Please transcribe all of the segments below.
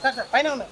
Sir పైన ఉన్నాయి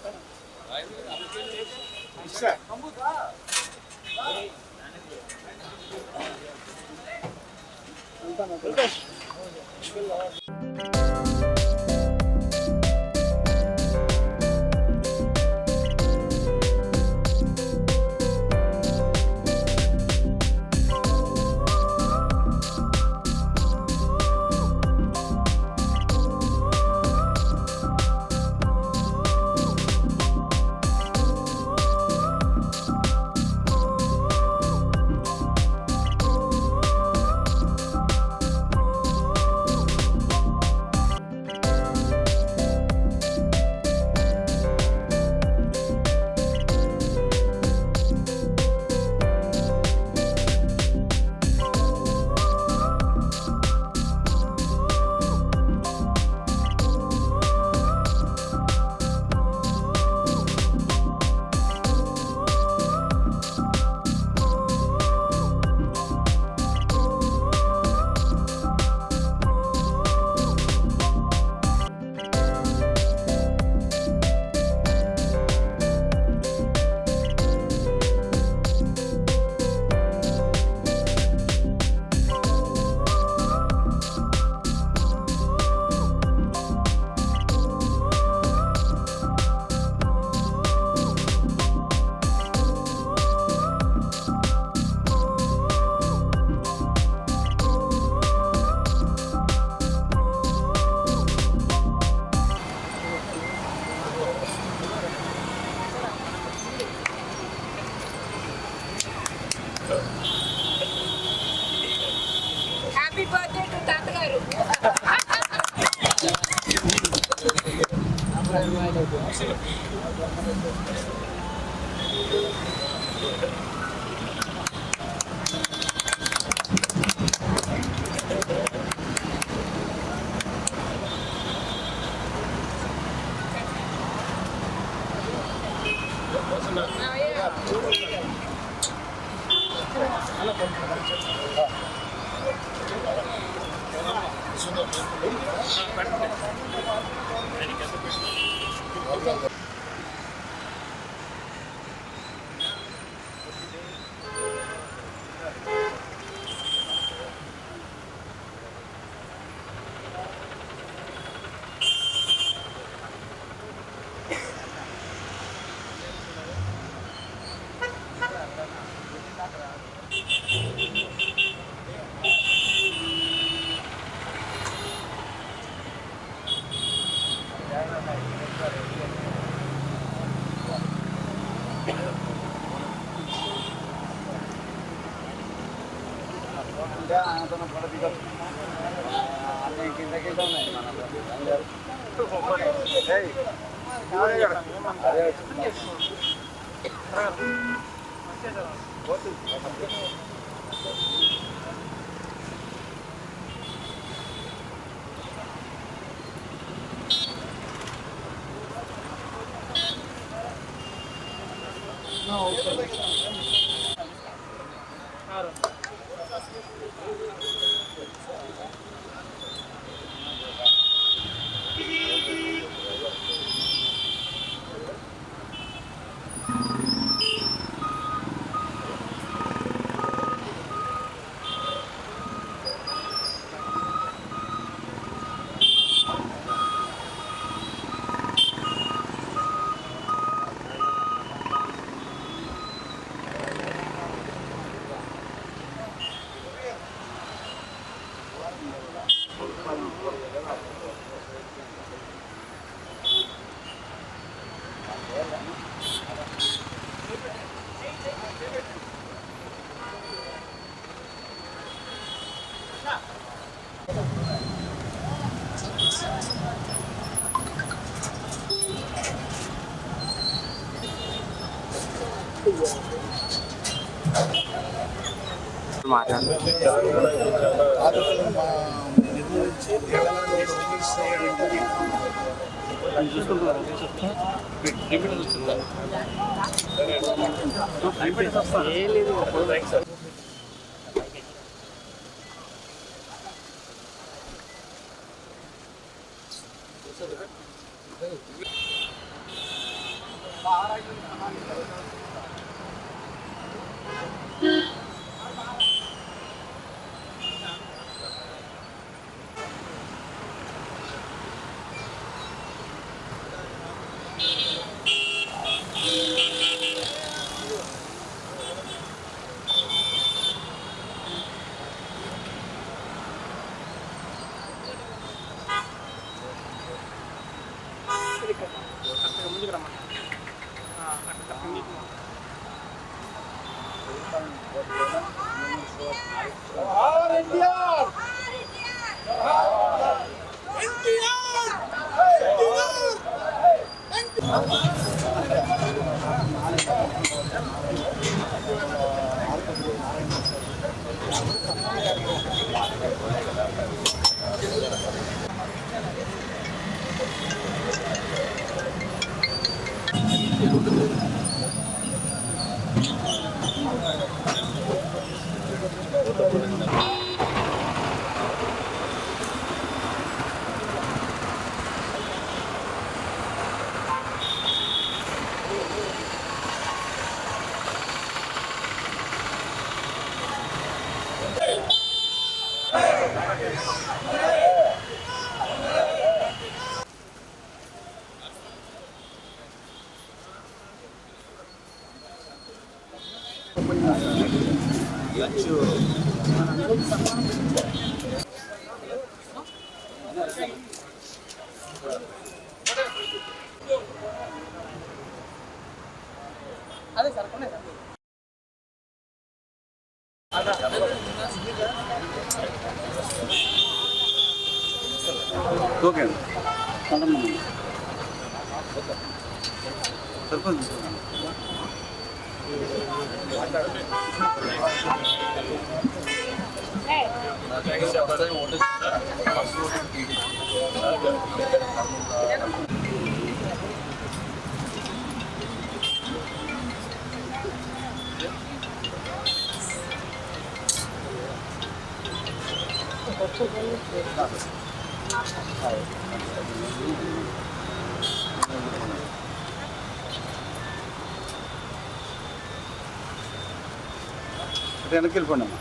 happy birthday to తాతగారు. ముందుకు రమ్మన్నా అదే సార్ కొన్నాయి సార్ ఓకే సర్పంచ్ వెనక్కి వెళ్ళిపోండి అమ్మా.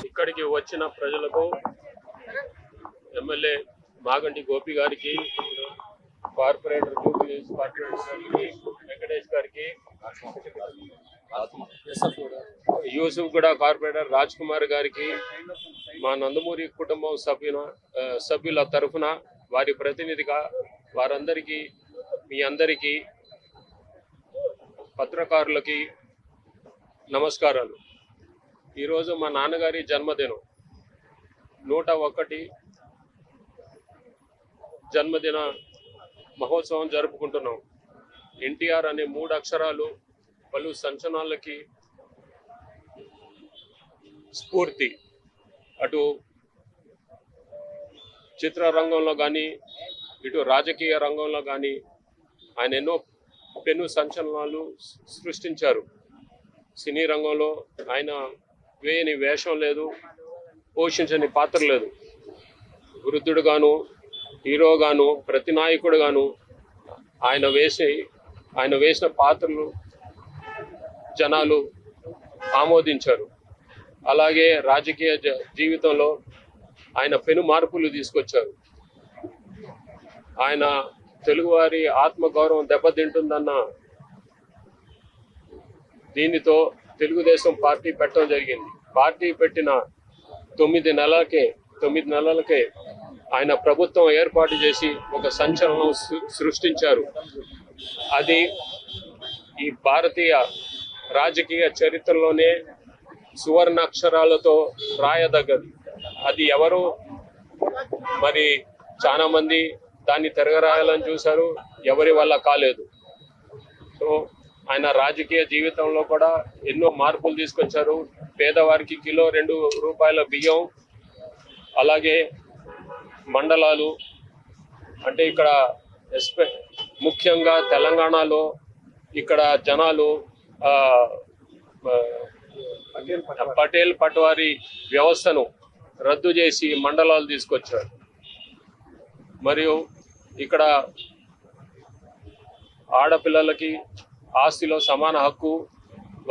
ఇక్కడికి వచ్చిన ప్రజలకు ఎమ్మెల్యే మాగంటి గోపి గారికి, కార్పొరేటర్ వెంకటేష్ గారికి, యూసుఫ్ కూడా కార్పొరేటర్ రాజ్ కుమార్ గారికి, మా నందమూరి కుటుంబం సభ్యుల తరఫున వారి ప్రతినిధిగా వారందరికీ, మీ అందరికీ, పత్రకారులకి నమస్కారాలు. ఈరోజు మా నాన్నగారి జన్మదినం, 101 జన్మదిన మహోత్సవం జరుపుకుంటున్నాం. ఎన్టీఆర్ అనే 3 అక్షరాలు పలు సంచలనాలకి స్ఫూర్తి. అటు చిత్రరంగంలో కానీ, ఇటు రాజకీయ రంగంలో కానీ ఆయన ఎన్నో పెను సంచలనాలు సృష్టించారు. సినీ రంగంలో ఆయన వేయని వేషం లేదు, పోషించని పాత్ర లేదు. వృద్ధుడుగాను, హీరోగాను, ప్రతి నాయకుడుగాను ఆయన వేసిన పాత్రలు జనాలు ఆమోదించారు. అలాగే రాజకీయ జీవితంలో ఆయన పెను మార్పులు తీసుకొచ్చారు. ఆయన తెలుగువారి ఆత్మగౌరవం దెబ్బతింటుందన్న దీనితో తెలుగుదేశం పార్టీ పెట్టడం జరిగింది. పార్టీ పెట్టిన 9 నెలలకే ఆయన ప్రభుత్వం ఏర్పాటు చేసి ఒక సంచలనం సృష్టించారు. అది ఈ భారతీయ రాజకీయ చరిత్రలోనే సువర్ణాక్షరాలతో రాయదగ్గది. అది ఎవరు మరి చాలా మంది దాన్ని తిరగరాయాలని చూశారు, ఎవరి వల్ల కాలేదు. సో ఆయన రాజకీయ జీవితంలో కూడా ఎన్నో మార్పులు తీసుకొచ్చారు. పేదవారికి కిలో 2 రూపాయల బియ్యం, అలాగే మండలాలు, అంటే ఇక్కడ ముఖ్యంగా తెలంగాణలో ఇక్కడ జనాలు పటేల్ పట్వారీ వ్యవస్థను రద్దు చేసి మండలాలు తీసుకొచ్చారు. మరియు ఇక్కడ ఆడపిల్లలకి ఆస్తిలో సమాన హక్కు,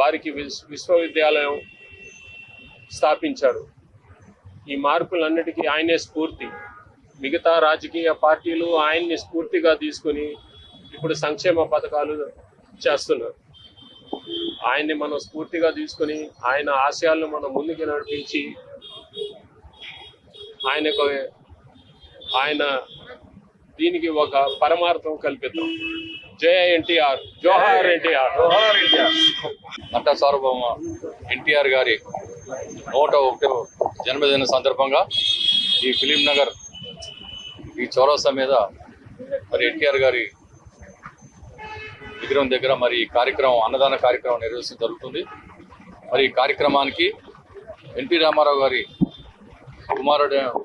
వారికి విశ్వవిద్యాలయం స్థాపించారు. ఈ మార్పులన్నిటికీ ఆయనే స్ఫూర్తి. మిగతా రాజకీయ పార్టీలు ఆయన్ని స్ఫూర్తిగా తీసుకుని ఇప్పుడు సంక్షేమ పథకాలు చేస్తున్నారు. ఆయన్ని మనం స్ఫూర్తిగా తీసుకుని ఆయన ఆశయాలను మనం ముందుకు నడిపించి ఆయన దీనికి ఒక పరమార్థం కల్పిద్దాం. జయ ఎన్టీఆర్, జోహార్ ఎన్టీఆర్. నట సార్వభౌమ ఎన్టీఆర్ గారి 101వ జన్మదిన సందర్భంగా ఈ ఫిలిం నగర్ ఈ చౌరస్తా మీద మరి ఎన్టీఆర్ గారి విగ్రహం దగ్గర మరి ఈ కార్యక్రమం, అన్నదాన కార్యక్రమం నిర్వహించడం జరుగుతుంది. మరి ఈ కార్యక్రమానికి ఎన్టీ రామారావు గారి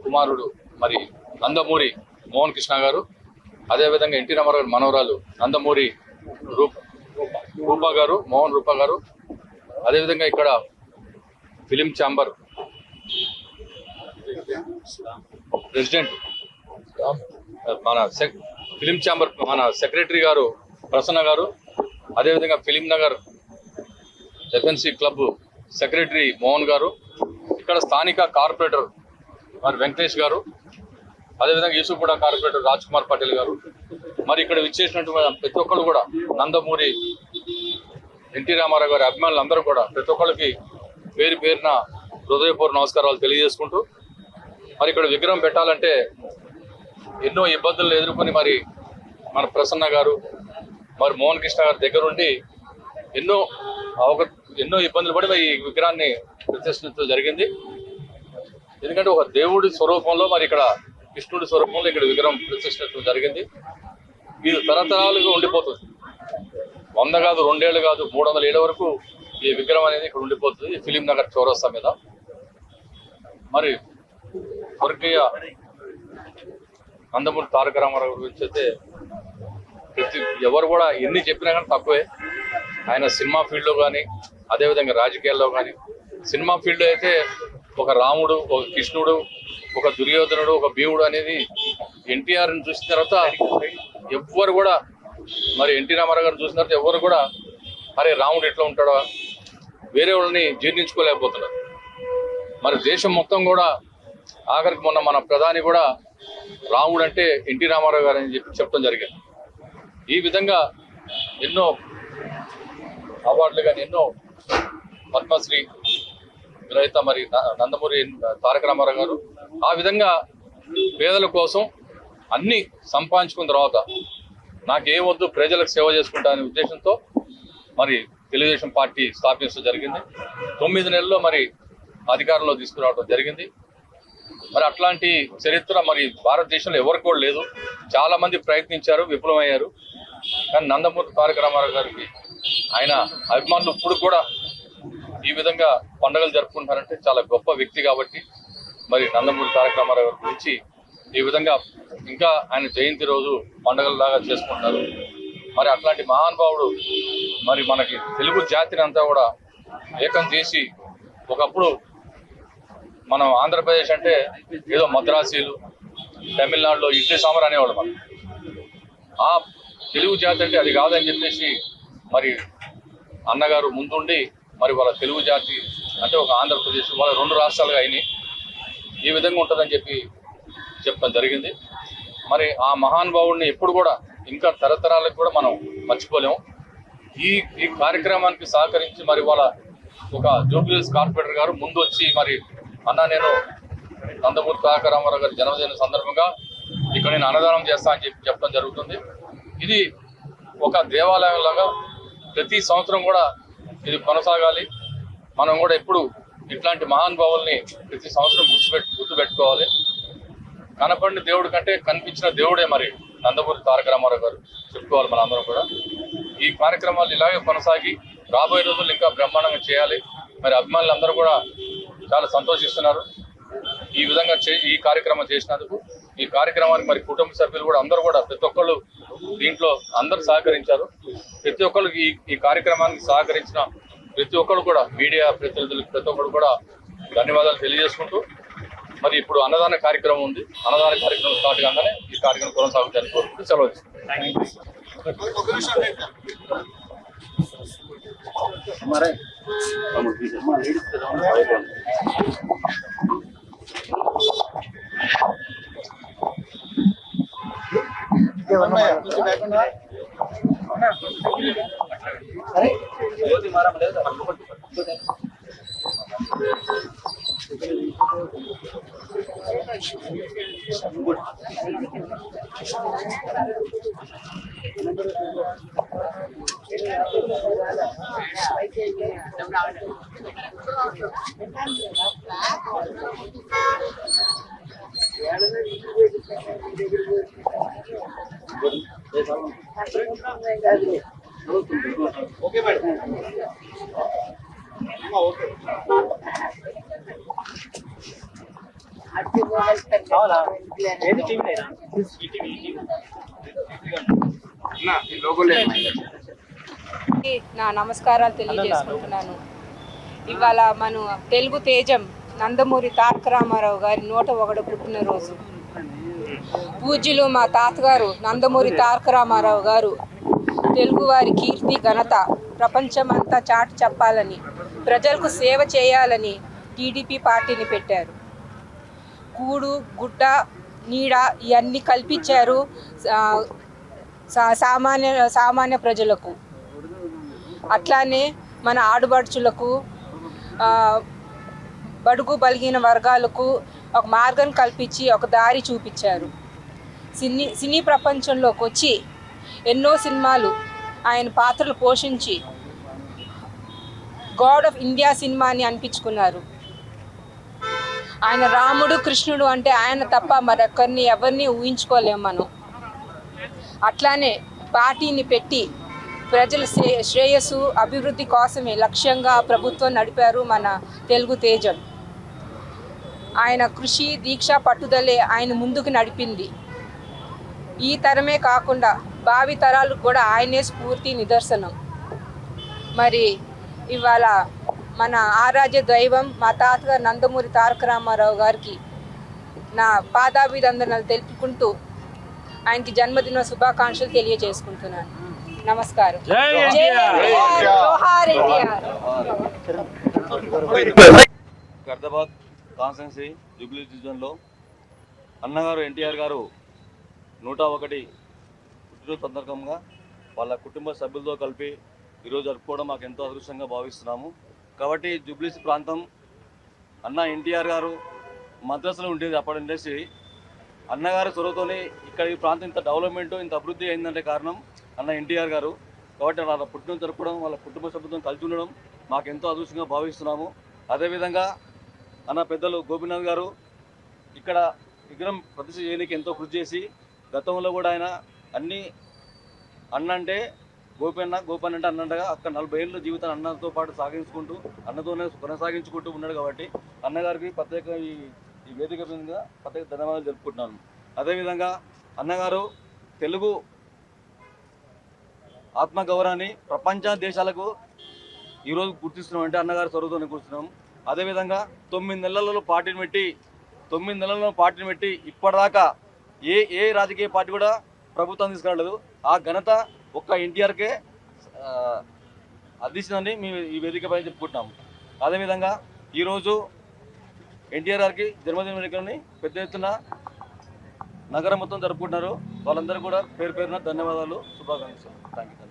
కుమారుడు మరి నందమూరి మోహన్ కృష్ణ గారు, అదేవిధంగా ఎన్టీ రామారావు గారి మనవరాలు నందమూరి రూపా గారు, మోహన్ రూపా గారు, అదేవిధంగా ఇక్కడ film chamber president film chamber మన సెక్రటరీ గారు ప్రసన్న గారు, అదేవిధంగా film Nagar FNC club secretary Mohan గారు, ఇక్కడ స్థానిక కార్పొరేటర్ మరి వెంకటేష్ గారు, అదేవిధంగా యూసుఫ్గూడ కార్పొరేటర్ రాజ్ కుమార్ పటేల్ గారు, మరి ఇక్కడ విచ్చేసినటువంటి ప్రతి ఒక్కరు కూడా నందమూరి ఎన్టీ రామారావు గారి అభిమానులు అందరూ కూడా ప్రతి ఒక్కరికి పేరు పేరున హృదయపూర్వ నమస్కారాలు తెలియజేసుకుంటూ, మరి ఇక్కడ విగ్రహం పెట్టాలంటే ఎన్నో ఇబ్బందులు ఎదుర్కొని మరి మన ప్రసన్న గారు మరి మోహన్ కృష్ణ గారి దగ్గరుండి ఎన్నో ఇబ్బందులు పడి ఈ విగ్రహాన్ని ప్రతిష్ఠించడం జరిగింది. ఎందుకంటే ఒక దేవుడి స్వరూపంలో మరి ఇక్కడ కృష్ణుడి స్వరూపంలో ఇక్కడ విగ్రహం ప్రతిష్ఠించడం జరిగింది. ఇది తరతరాలుగా ఉండిపోతుంది. 100 కాదు, 2 ఏళ్ళు కాదు, 300 ఏళ్ళ వరకు ఈ విగ్రహం అనేది ఇక్కడ ఉండిపోతుంది ఫిలిం నగర్ చౌరస్తా మీద. మరి స్వర్గీయ నందమూరి తారక రామారావు గురించి అయితే ఎవరు కూడా ఎన్ని చెప్పినా కానీ తక్కువే. ఆయన సినిమా ఫీల్డ్లో కానీ, అదేవిధంగా రాజకీయాల్లో కానీ, సినిమా ఫీల్డ్లో అయితే ఒక రాముడు, ఒక కృష్ణుడు, ఒక దుర్యోధనుడు, ఒక భీముడు అనేది ఎన్టీఆర్ని చూసిన తర్వాత ఎవ్వరు కూడా, మరి ఎన్టీ రామారావు గారిని చూసిన తర్వాత ఎవరు కూడా అరే రాముడు ఎట్లా ఉంటాడో వేరే వాళ్ళని జీర్ణించుకోలేకపోతున్నారు. మరి దేశం మొత్తం కూడా ఆఖరికి మొన్న మన ప్రధాని కూడా రాముడు అంటే ఎన్టీ రామారావు గారు అని చెప్పడం జరిగింది. ఈ విధంగా ఎన్నో అవార్డులు కానీ, ఎన్నో పద్మశ్రీ గ్రహీత మరి నందమూరి తారక రామారావు గారు ఆ విధంగా పేదల కోసం అన్ని సంపాదించుకున్న తర్వాత నాకేం వద్దు, ప్రజలకు సేవ చేసుకుంటా అనే ఉద్దేశంతో మరి తెలుగుదేశం పార్టీ స్థాపించడం జరిగింది. 9 నెలల్లో మరి అధికారంలో తీసుకురావడం జరిగింది. మరి అట్లాంటి చరిత్ర మరి భారతదేశంలో ఎవరికి కూడా లేదు. చాలా మంది ప్రయత్నించారు, విఫలమయ్యారు. కానీ నందమూరి తారక రామారావు గారికి ఆయన అభిమానులు ఇప్పుడు కూడా ఈ విధంగా పండుగలు జరుపుకుంటారంటే చాలా గొప్ప వ్యక్తి కాబట్టి మరి నందమూరి తారక రామారావు గారి గురించి ఈ విధంగా ఇంకా ఆయన జయంతి రోజు పండుగలలాగా చేసుకుంటారు. మరి అట్లాంటి మహానుభావుడు మరి మనకి తెలుగు జాతిని అంతా కూడా ఏకం చేసి, ఒకప్పుడు మనం ఆంధ్రప్రదేశ్ అంటే ఏదో మద్రాసీలు, తమిళనాడులో ఇడ్లీ సాంబార్ అనేవాళ్ళు. మనం ఆ తెలుగు జాతి అంటే అది కాదని చెప్పేసి మరి అన్నగారు ముందుండి మరి వాళ్ళ తెలుగు జాతి అంటే ఒక ఆంధ్రప్రదేశ్ వాళ్ళ 2 రాష్ట్రాలుగా అయినాయి. ఈ విధంగా ఉంటుందని చెప్పడం జరిగింది. మరి ఆ మహానుభావుడిని ఎప్పుడు కూడా ఇంకా తరతరాలకు కూడా మనం మర్చిపోలేము. ఈ కార్యక్రమానికి సహకరించి మరి వాళ్ళ ఒక జూబ్లీహిల్స్ కార్పొరేటర్ గారు ముందు వచ్చి మరి అన్న నేను నందమూరి తారక రామారావు గారి జన్మదిన సందర్భంగా ఇక్కడ నేను అన్నదానం చేస్తా అని చెప్పడం జరుగుతుంది. ఇది ఒక దేవాలయం లాగా ప్రతి సంవత్సరం కూడా ఇది కొనసాగాలి. మనం కూడా ఎప్పుడు ఇట్లాంటి మహానుభావుల్ని ప్రతి సంవత్సరం గుర్తుపెట్టుకోవాలి. కనపడిన దేవుడి కంటే కనిపించిన దేవుడే మరి నందమూరి తారక రామారావు గారు చెప్పుకోవాలి మన అందరం కూడా. ఈ కార్యక్రమాలు ఇలాగే కొనసాగి రాబోయే రోజులు ఇంకా బ్రహ్మాండంగా చేయాలి. మరి అభిమానులు అందరూ కూడా చాలా సంతోషిస్తున్నారు ఈ విధంగా ఈ కార్యక్రమం చేసినందుకు. ఈ కార్యక్రమానికి మరి కుటుంబ సభ్యులు కూడా అందరూ కూడా ప్రతి ఒక్కళ్ళు దీంట్లో అందరూ సహకరించారు. ప్రతి ఒక్కళ్ళు ఈ కార్యక్రమానికి సహకరించిన ప్రతి ఒక్కరు కూడా మీడియా ప్రతినిధులకు ప్రతి ఒక్కరు కూడా ధన్యవాదాలు తెలియజేసుకుంటూ మరి ఇప్పుడు అన్నదాన కార్యక్రమం ఉంది. అన్నదాన కార్యక్రమం స్టార్ట్ కాగానే ఈ కార్యక్రమం కొనసాగుతాయని కోరుకుంటూ సెలవు ఓకే మేడం. ఓకే నా నమస్కారాలు తెలియజేసుకుంటున్నాను. ఇవాళ మన తెలుగు తేజం నందమూరి తారక రామారావు గారి 101వ పుట్టినరోజు. పూజ్యులు మా తాతగారు నందమూరి తారక రామారావు గారు తెలుగువారి కీర్తి ఘనత ప్రపంచమంతా చాటి చెప్పాలని, ప్రజలకు సేవ చేయాలని టీడీపీ పార్టీని పెట్టారు. కూడు గుడ్డ నీడ ఇవన్నీ కల్పించారు సామాన్య ప్రజలకు. అట్లానే మన ఆడుబడుచులకు, బడుగు బలిగిన వర్గాలకు ఒక మార్గం కల్పించి ఒక దారి చూపించారు. సినీ ప్రపంచంలోకి వచ్చి ఎన్నో సినిమాలు ఆయన పాత్రలు పోషించి గాడ్ ఆఫ్ ఇండియా సినిమాని అనిపించుకున్నారు. ఆయన రాముడు కృష్ణుడు అంటే ఆయన తప్ప మరొకరిని ఎవరిని ఊహించుకోలేము మనం. అట్లానే పార్టీని పెట్టి ప్రజల శ్రేయస్సు అభివృద్ధి కోసమే లక్ష్యంగా ప్రభుత్వం నడిపారు మన తెలుగు తేజం. ఆయన కృషి దీక్ష పట్టుదలే ఆయన ముందుకు నడిపింది. ఈ తరమే కాకుండా భావి తరాలకు కూడా ఆయనే స్ఫూర్తి నిదర్శనం. మరి ఇవాళ మన ఆరాధ్య దైవం మా తాతగారు నందమూరి తారక రామారావు గారికి నా పాదాభివందనాలు తెలుపుకుంటూ ఆయనకి జన్మదిన శుభాకాంక్షలు తెలియజేసుకుంటున్నాను. నమస్కారం. జోహార్ ఎన్టీఆర్. ఖైరతాబాద్ కాన్స్టిట్యున్సీ జూబ్లీ డివిజన్లో అన్నగారు ఎన్టీఆర్ గారు 101 పుట్టినరోజు సందర్భంగా వాళ్ళ కుటుంబ సభ్యులతో కలిపి ఈరోజు జరుపుకోవడం మాకు ఎంతో అదృష్టంగా భావిస్తున్నాము. కాబట్టి జూబ్లీస్ ప్రాంతం అన్న ఎన్టీఆర్ గారు మద్రాసులో ఉండేది అప్పటి ఇండస్ట్రీ. అన్నగారి చొరవతోనే ఇక్కడ ఈ ప్రాంతం ఇంత డెవలప్మెంట్ ఇంత అభివృద్ధి అయిందంటే కారణం అన్న ఎన్టీఆర్ గారు. కాబట్టి వాళ్ళ పుట్టినరోజు జరుపుకోవడం వాళ్ళ కుటుంబ సభ్యులతో కలిసి ఉండడం మాకు ఎంతో అదృష్టంగా భావిస్తున్నాము. అదేవిధంగా అన్న పెద్దలు గోపీనాథ్ గారు ఇక్కడ విగ్రహం ప్రతిష్ఠ చేయడానికి ఎంతో కృషి చేసి గతంలో కూడా ఆయన అన్ని అన్న అంటే గోపన్న అంటే అన్నంటగా అక్కడ 40 ఏళ్ళ జీవితాన్ని అన్నతో పాటు సాగించుకుంటూ అన్నతోనే కొనసాగించుకుంటూ ఉన్నాడు. కాబట్టి అన్నగారికి ప్రత్యేక ఈ వేదిక మీద ప్రత్యేక ధన్యవాదాలు జరుపుకుంటున్నాను. అదేవిధంగా అన్నగారు తెలుగు ఆత్మగౌరవాన్ని ప్రపంచ దేశాలకు ఈరోజు గుర్తిస్తున్నాం అంటే అన్నగారు చొరవతోనే కూర్చున్నాం. అదేవిధంగా 9 నెలల్లో పార్టీని పెట్టి ఇప్పటిదాకా ఏ రాజకీయ పార్టీ కూడా ప్రభుత్వం తీసుకురాలేదు. ఆ ఘనత ఒక్క ఎన్టీఆర్కే అందించిందని మేము ఈ వేదికపై చెప్పుకుంటున్నాము. అదేవిధంగా ఈరోజు ఎన్టీఆర్ గారికి జన్మదిన వేడుకలని పెద్ద ఎత్తున నగరం మొత్తం జరుపుకుంటున్నారు. వాళ్ళందరూ కూడా పేరు పేరున ధన్యవాదాలు, శుభాకాంక్షలు. Thank you.